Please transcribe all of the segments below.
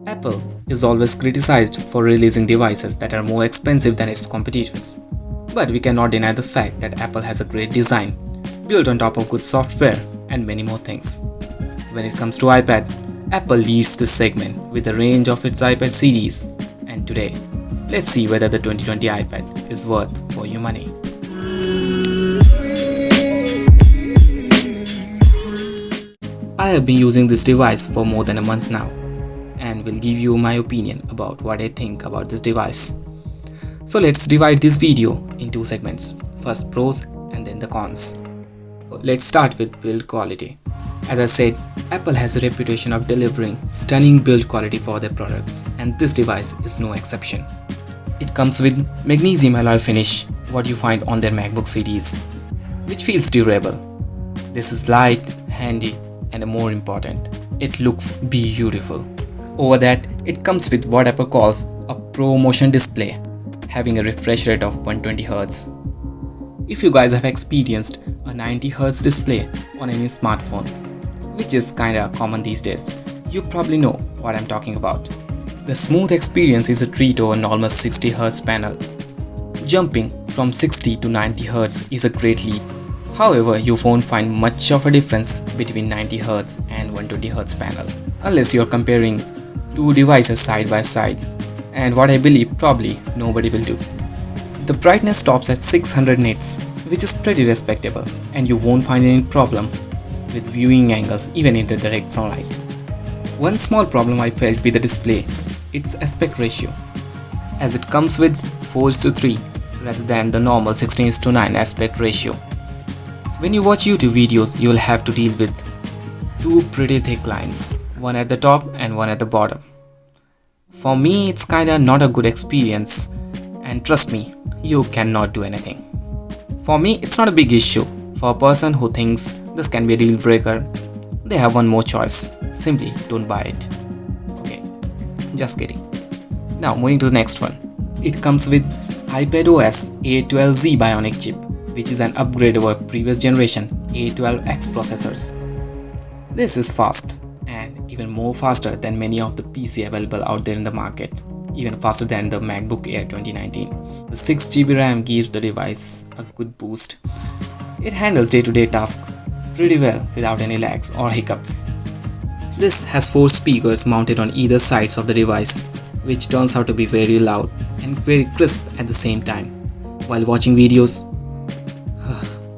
Apple is always criticized for releasing devices that are more expensive than its competitors. But we cannot deny the fact that Apple has a great design, built on top of good software, and many more things. When it comes to iPad, Apple leads this segment with the range of its iPad series. And today, let's see whether the 2020 iPad is worth for your money. I have been using this device for more than a month now and will give you my opinion about what I think about this device. So let's divide this video in two segments, first pros and then the cons. Let's start with build quality. As I said, Apple has a reputation of delivering stunning build quality for their products, and this device is no exception. It comes with magnesium alloy finish, what you find on their MacBook series, which feels durable. This is light, handy, and more important, it looks beautiful. Over that, it comes with what Apple calls a Pro Motion display, having a refresh rate of 120Hz. If you guys have experienced a 90Hz display on any smartphone, which is kinda common these days, you probably know what I'm talking about. The smooth experience is a treat over a normal 60Hz panel. Jumping from 60 to 90Hz is a great leap. However, you won't find much of a difference between 90Hz and 120Hz panel, unless you're comparing two devices side by side, and what I believe probably nobody will do. The brightness stops at 600 nits, which is pretty respectable, and you won't find any problem with viewing angles even in the direct sunlight. One small problem I felt with the display, its aspect ratio, as it comes with 4:3 rather than the normal 16:9 aspect ratio. When you watch YouTube videos, you will have to deal with two pretty thick lines, one at the top and one at the bottom. For me, it's kinda not a good experience, and trust me, you cannot do anything. For me, it's not a big issue. For a person who thinks this can be a deal breaker, they have one more choice. Simply don't buy it. Okay, just kidding. Now moving to the next one. It comes with iPadOS A12Z Bionic chip, which is an upgrade over previous generation A12X processors. This is fast and even more faster than many of the PC available out there in the market, even faster than the MacBook Air 2019. The 6GB RAM gives the device a good boost. It handles day-to-day tasks pretty well without any lags or hiccups. This has 4 speakers mounted on either sides of the device, which turns out to be very loud and very crisp at the same time. While watching videos,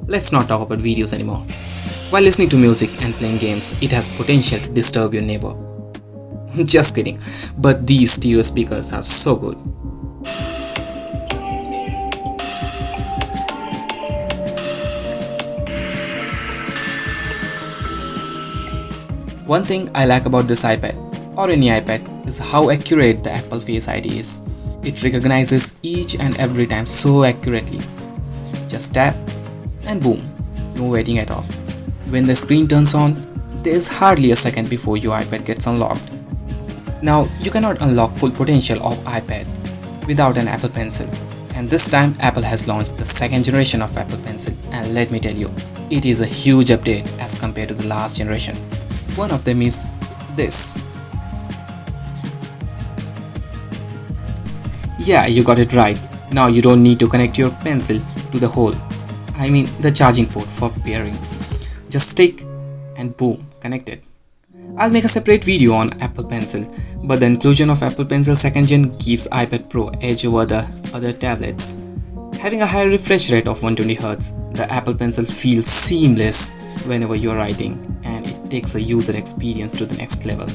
let's not talk about videos anymore. While listening to music and playing games, it has potential to disturb your neighbor. Just kidding, but these stereo speakers are so good. One thing I like about this iPad, or any iPad, is how accurate the Apple Face ID is. It recognizes each and every time so accurately. Just tap and boom, no waiting at all. When the screen turns on, there's hardly a second before your iPad gets unlocked. Now, you cannot unlock full potential of iPad without an Apple Pencil, and this time Apple has launched the second generation of Apple Pencil, and let me tell you, it is a huge update as compared to the last generation. One of them is this. Yeah, you got it right. Now you don't need to connect your pencil to the hole. I mean the charging port for pairing. Just stick and boom, connected. I'll make a separate video on Apple Pencil, but the inclusion of Apple Pencil 2nd Gen gives iPad Pro edge over the other tablets. Having a high refresh rate of 120Hz, the Apple Pencil feels seamless whenever you're writing, and it takes a user experience to the next level.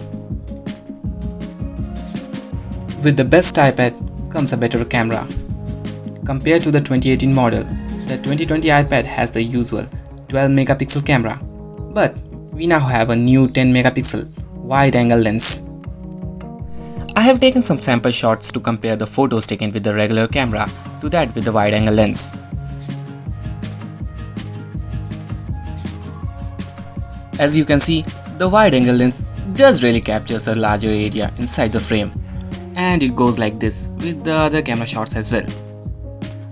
With the best iPad comes a better camera. Compared to the 2018 model, the 2020 iPad has the usual 12 megapixel camera, but we now have a new 10 megapixel wide-angle lens. I have taken some sample shots to compare the photos taken with the regular camera to that with the wide-angle lens. As you can see, the wide-angle lens does really captures a larger area inside the frame, and it goes like this with the other camera shots as well.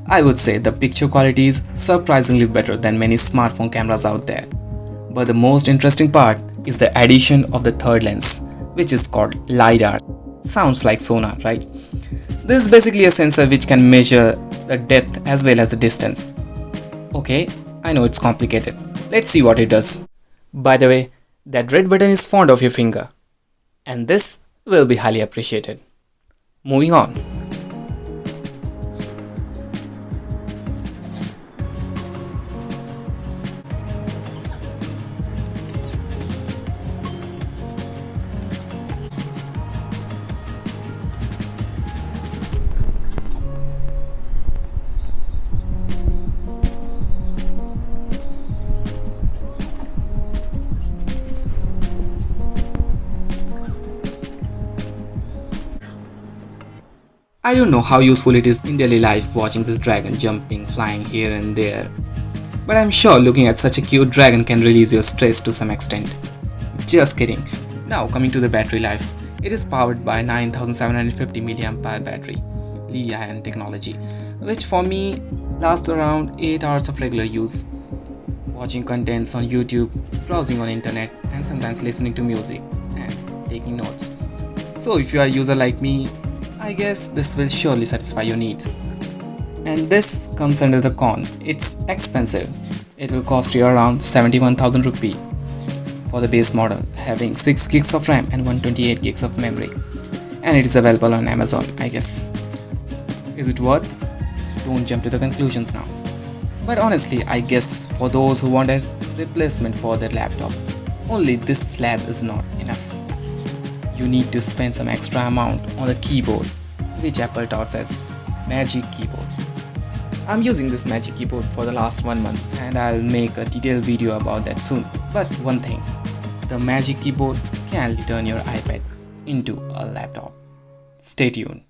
I would say the picture quality is surprisingly better than many smartphone cameras out there. But the most interesting part is the addition of the third lens, which is called LiDAR. Sounds like sonar, right? This is basically a sensor which can measure the depth as well as the distance. Okay, I know it's complicated. Let's see what it does. By the way, that red button is fond of your finger, and this will be highly appreciated. Moving on. I don't know how useful it is in daily life watching this dragon jumping, flying here and there, but I'm sure looking at such a cute dragon can release your stress to some extent. Just kidding. Now coming to the battery life. It is powered by 9750 mAh battery, Li-ion technology, which for me lasts around 8 hours of regular use. Watching contents on YouTube, browsing on internet, and sometimes listening to music and taking notes. So if you are a user like me, I guess this will surely satisfy your needs. And this comes under the con. It's expensive. It will cost you around 71,000 rupee for the base model, having 6 gigs of RAM and 128 gigs of memory. And it is available on Amazon, I guess. Is it worth? Don't jump to the conclusions now. But honestly, I guess for those who want a replacement for their laptop, only this slab is not enough. You need to spend some extra amount on the keyboard, which Apple touts as Magic Keyboard. I'm using this Magic Keyboard for the last 1 month and I'll make a detailed video about that soon. But one thing, the Magic Keyboard can turn your iPad into a laptop. Stay tuned.